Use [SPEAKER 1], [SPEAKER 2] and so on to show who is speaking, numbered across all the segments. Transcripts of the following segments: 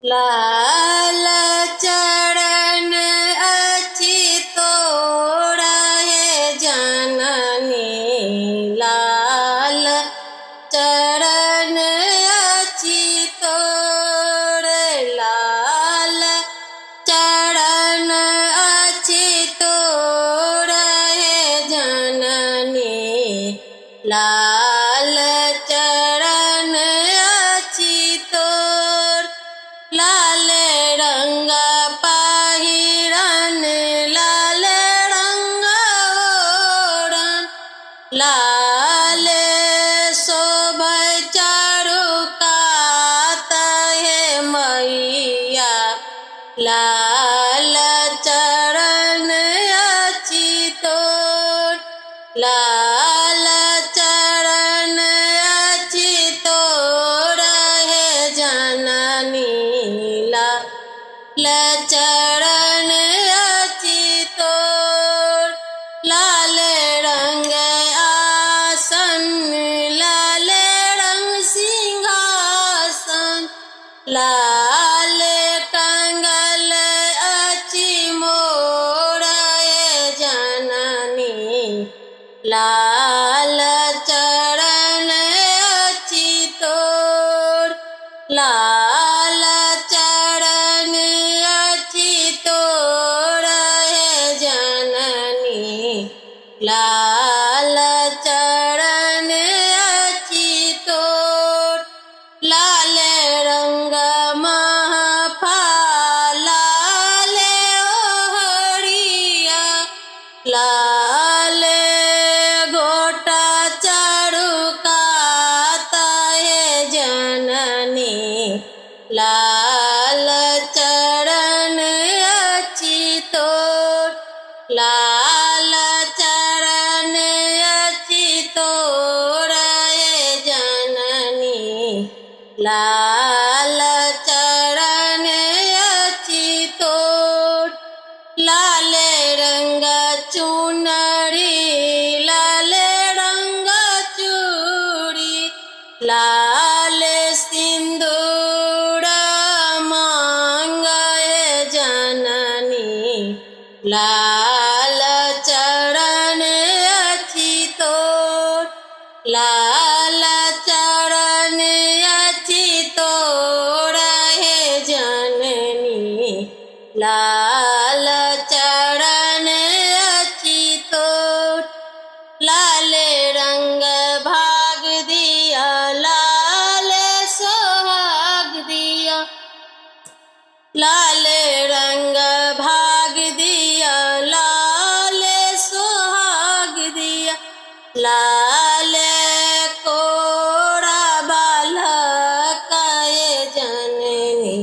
[SPEAKER 1] लाल चरण अछि तोर हे जननी। लाल चरण अछि तोर। लाल चरण अछि तोर हे जननी। लाल चरण अछि तोर। लाल रंग पहिरन लाल रंग ओढ़न। लाल शोभै चारू कात हे मैया। लाल चरण अछि तोर। लाल चरण अछि तोर हे जननी। लाल चरण अछि तोर। लाल रंग आसन लाल रंग सिंहासन। लाल टंगल अछि मोर हे जननी। लाल चरण अछि तोर। लाल चरण अछि तोर हे जननी। लाल चरण अछि तोर। लाल रंग महफा लाल ओहरिया। लाल गोटा चारू कात हे जननी। लाल चरण अछि तोर। लाल चरण अछि तोर हे जननी। लाल चरण अछि तोर। लाल रंग चुनरी लाल रंग चूड़ी। लाल सिंदूर मांग हे जननी। लाल चरण अछि तोर। लाल चरण अछि तोर हे जननी। लाल चरण अछि तोर। लाल रंग भाग दिया लाल सोहाग दिया। लाल रंग भाग दिया लाल सोहाग दिया। लाल कोड़ा बालक हे जननी।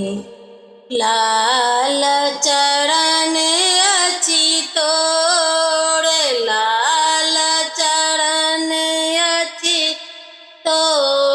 [SPEAKER 1] लाल चरण अछि तोर। लाल चरण अछि तोर।